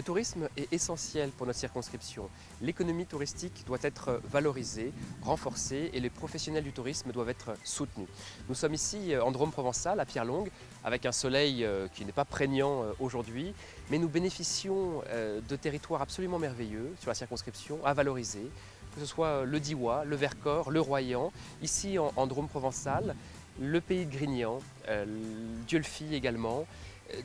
tourisme est essentiel pour notre circonscription. L'économie touristique doit être valorisée, renforcée et les professionnels du tourisme doivent être soutenus. Nous sommes ici en Drôme provençal, à Pierre-Longue, avec un soleil qui n'est pas prégnant aujourd'hui, mais nous bénéficions de territoires absolument merveilleux sur la circonscription à valoriser, que ce soit le Diois, le Vercors, le Royan, ici en Drôme provençal, le pays de Grignan, Dieulefit également.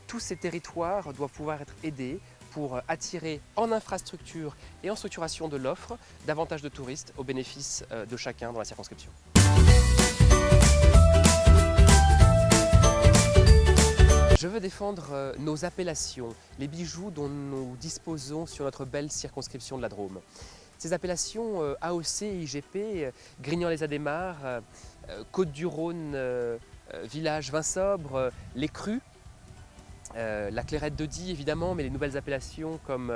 Tous ces territoires doivent pouvoir être aidés pour attirer en infrastructure et en structuration de l'offre davantage de touristes au bénéfice de chacun dans la circonscription. Je veux défendre nos appellations, les bijoux dont nous disposons sur notre belle circonscription de la Drôme. Ces appellations AOC et IGP, Grignan-les-Adémars, Côtes-du-Rhône, Village Vinsobre, les Crus, la Clairette de Die évidemment, mais les nouvelles appellations comme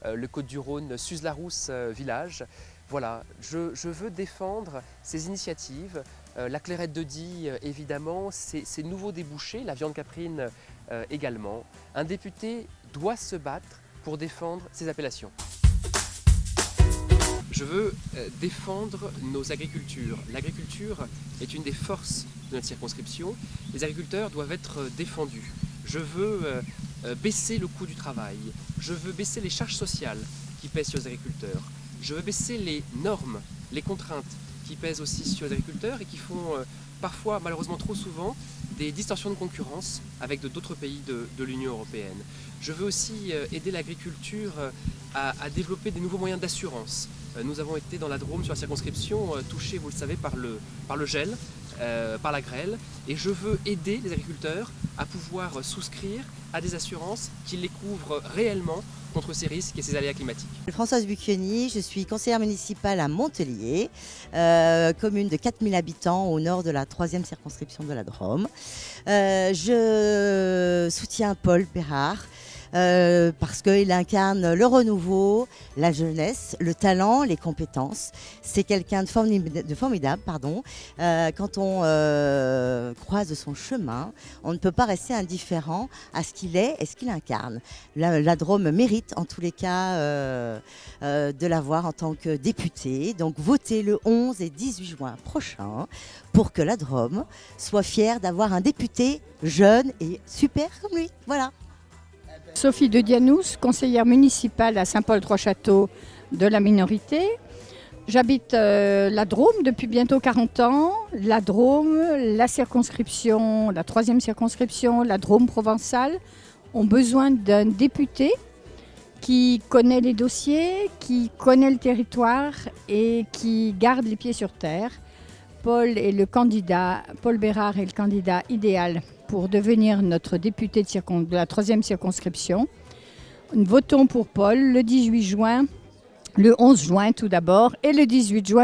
le Côtes-du-Rhône, Suze-la-Rousse village. Voilà, je veux défendre ces initiatives, la Clairette de Die évidemment, ces nouveaux débouchés, la viande caprine également. Un député doit se battre pour défendre ces appellations. Je veux défendre nos agricultures. L'agriculture est une des forces de notre circonscription. Les agriculteurs doivent être défendus. Je veux baisser le coût du travail. Je veux baisser les charges sociales qui pèsent sur les agriculteurs. Je veux baisser les normes, les contraintes qui pèsent aussi sur les agriculteurs et qui font parfois, malheureusement trop souvent, des distorsions de concurrence avec d'autres pays de l'Union européenne. Je veux aussi aider l'agriculture à développer des nouveaux moyens d'assurance. Nous avons été dans la Drôme, sur la circonscription, touchés, vous le savez, par le gel, par la grêle. Et je veux aider les agriculteurs à pouvoir souscrire à des assurances qui les couvrent réellement contre ces risques et ces aléas climatiques. Françoise Bucchioni, je suis conseillère municipale à Montelier, commune de 4000 habitants au nord de la 3e circonscription de la Drôme. Je soutiens Paul Bérard. Parce qu'il incarne le renouveau, la jeunesse, le talent, les compétences. C'est quelqu'un de formidable. Quand on croise son chemin, on ne peut pas rester indifférent à ce qu'il est et ce qu'il incarne. La Drôme mérite en tous les cas de l'avoir en tant que député. Donc votez le 11 et 18 juin prochain pour que la Drôme soit fière d'avoir un député jeune et super comme lui. Voilà. Sophie de Dianous, conseillère municipale à Saint-Paul-Trois-Châteaux de la minorité. J'habite la Drôme depuis bientôt 40 ans. La Drôme, la circonscription, la 3e circonscription, la Drôme provençale ont besoin d'un député qui connaît les dossiers, qui connaît le territoire et qui garde les pieds sur terre. Paul Bérard est le candidat idéal pour devenir notre député de la 3e circonscription. Nous votons pour Paul le 18 juin, le 11 juin tout d'abord et le 18 juin.